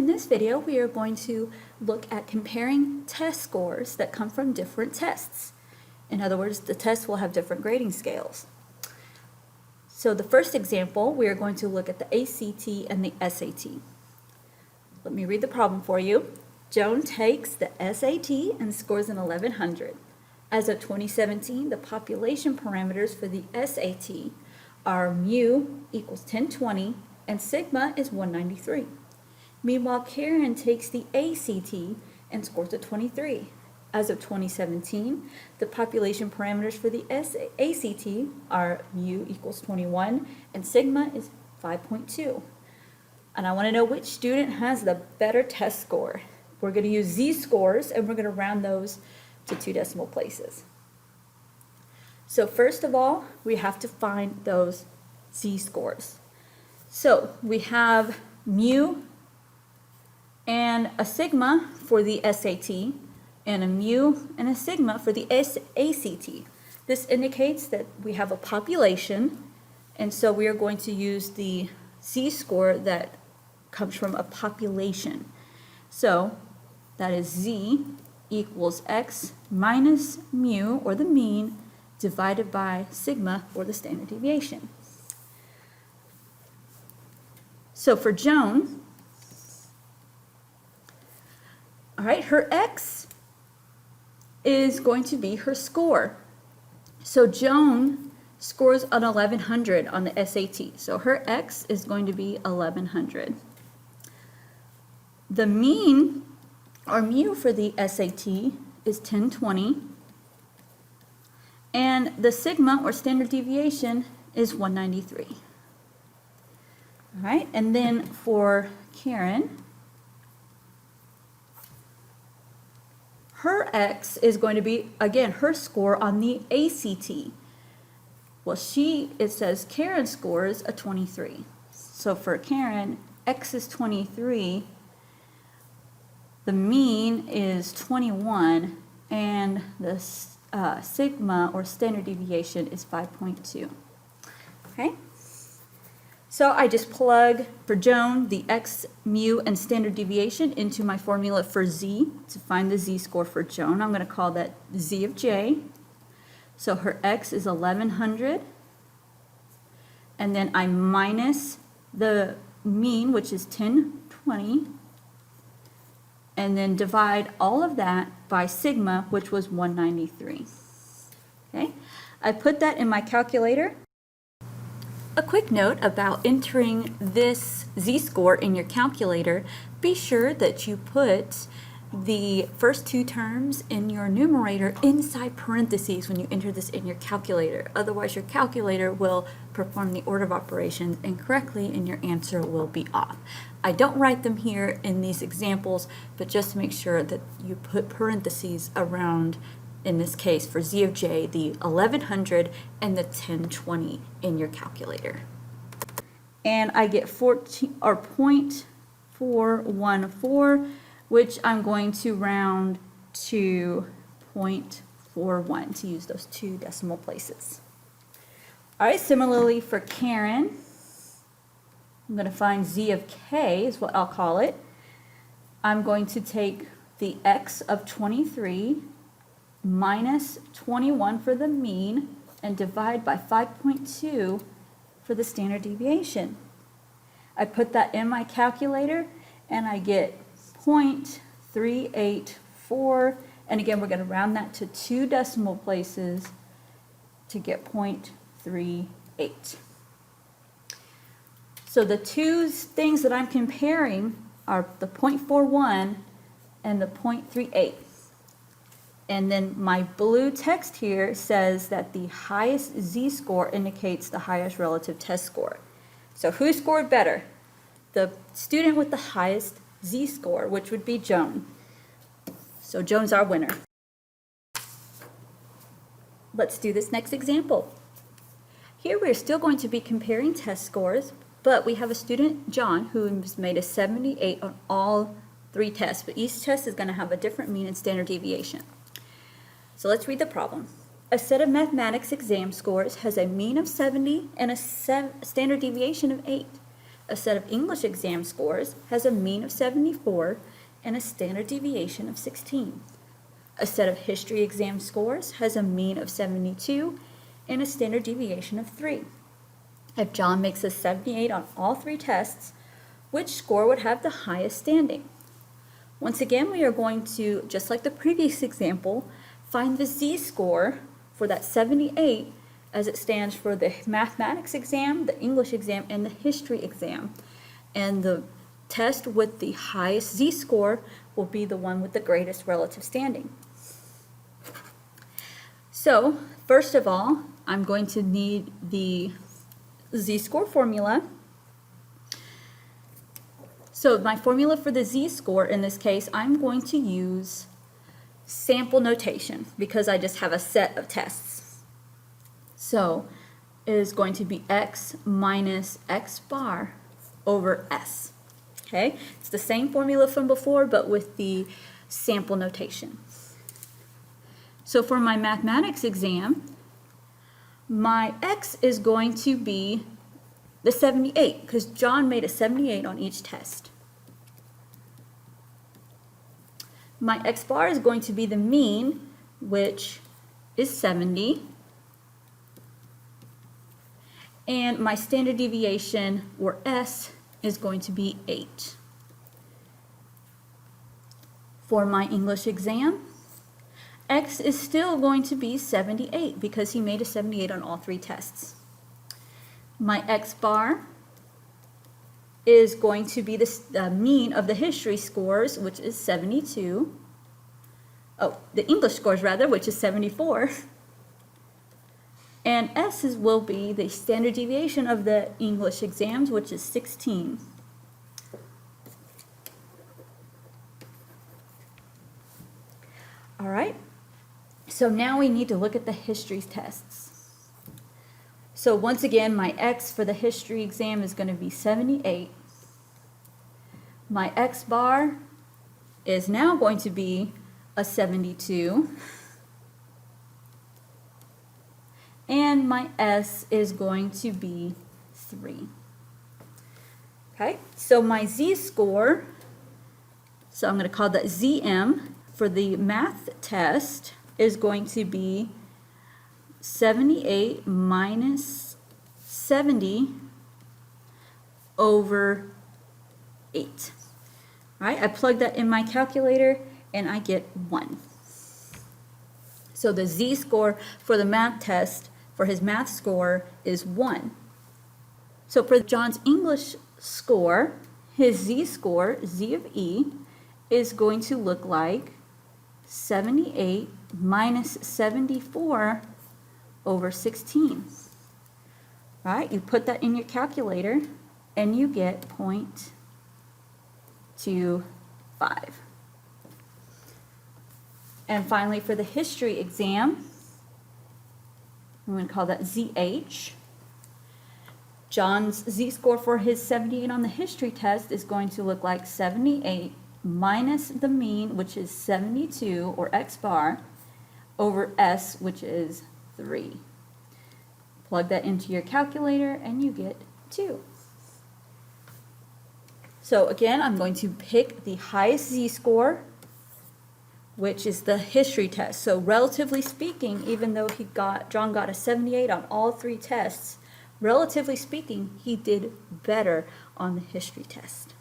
In this video, we are going to look at comparing test scores that come from different tests. In other words, the tests will have different grading scales. So the first example, we are going to look at the ACT and the SAT. Let me read the problem for you. Joan takes the SAT and scores an 1100. As of 2017, the population parameters for the SAT are mu equals 1020 and sigma is 193. Meanwhile, Karen takes the ACT and scores a 23. As of 2017, the population parameters for the ACT are mu equals 21 and sigma is 5.2. And I want to know which student has the better test score. We're going to use z-scores and we're going to round those to 2 decimal places. So first of all, we have to find those z-scores. So we have mu and a sigma for the SAT and a mu and a sigma for the ACT. This indicates that we have a population, and so we are going to use the z-score that comes from a population. So that is z equals x minus mu, or the mean, divided by sigma, or the standard deviation. So for Joan, all right, her x is going to be her score. So Joan scores an 1100 on the SAT. So her x is going to be 1100. The mean, or mu, for the SAT is 1020. And the sigma, or standard deviation, is 193. All right, and then for Karen, her x is going to be, again, her score on the ACT. Well, it says Karen scores a 23. So for Karen, x is 23, the mean is 21, and the sigma, or standard deviation, is 5.2. Okay? So I just plug, for Joan, the x, mu, and standard deviation into my formula for z to find the z-score for Joan. I'm going to call that z of j. So her x is 1100. And then I minus the mean, which is 1020. And then divide all of that by sigma, which was 193. Okay? I put that in my calculator. A quick note about entering this z-score in your calculator: be sure that you put the first 2 terms in your numerator inside parentheses when you enter this in your calculator. Otherwise, your calculator will perform the order of operations incorrectly and your answer will be off. I don't write them here in these examples, but just to make sure that you put parentheses around, in this case for z of j, the 1100 and the 1020 in your calculator. And I get 0.414, which I'm going to round to 0.41 to use those 2 decimal places. All right, similarly for Karen, I'm going to find z of k is what I'll call it. I'm going to take the x of 23 minus 21 for the mean and divide by 5.2 for the standard deviation. I put that in my calculator and I get 0.384, and again we're going to round that to 2 decimal places to get 0.38. So the 2 things that I'm comparing are the 0.41 and the 0.38. And then my blue text here says that the highest z-score indicates the highest relative test score. So who scored better? The student with the highest z-score, which would be Joan. So Joan's our winner. Let's do this next example. Here we're still going to be comparing test scores, but we have a student, John, who has made a 78 on all 3 tests, but each test is going to have a different mean and standard deviation. So let's read the problem. A set of mathematics exam scores has a mean of 70 and a standard deviation of 8. A set of English exam scores has a mean of 74 and a standard deviation of 16. A set of history exam scores has a mean of 72 and a standard deviation of 3. If John makes a 78 on all 3 tests, which score would have the highest standing? Once again, we are going to, just like the previous example, find the z-score for that 78 as it stands for the mathematics exam, the English exam, and the history exam. And the test with the highest z-score will be the one with the greatest relative standing. So, first of all, I'm going to need the z-score formula. So my formula for the z-score, in this case, I'm going to use sample notation because I just have a set of tests. So it is going to be x minus x bar over s. Okay, it's the same formula from before, but with the sample notation. So for my mathematics exam, my x is going to be the 78, because John made a 78 on each test. My x bar is going to be the mean, which is 70. And my standard deviation, or S, is going to be 8. For my English exam, X is still going to be 78 because he made a 78 on all 3 tests. My x bar is going to be the mean of the history scores, which is 72. Oh, the English scores rather, which is 74. And S will be the standard deviation of the English exams, which is 16. All right, so now we need to look at the history tests. So once again, my x for the history exam is going to be 78. My x bar is now going to be a 72. And my S is going to be 3. Okay, so my z-score, so I'm going to call that ZM for the math test, is going to be 78 minus 70 over 8. All right, I plug that in my calculator and I get 1. So the z-score for the math test, for his math score, is 1. So for John's English score, his z-score, z of e, is going to look like 78 minus 74 over 16. Right? You put that in your calculator and you get 0.25. And finally, for the history exam, I'm going to call that ZH. John's z-score for his 78 on the history test is going to look like 78 minus the mean, which is 72, or x bar, over S, which is 3. Plug that into your calculator and you get 2. So again, I'm going to pick the highest z-score, which is the history test. So relatively speaking, even though John got a 78 on all 3 tests, relatively speaking, he did better on the history test.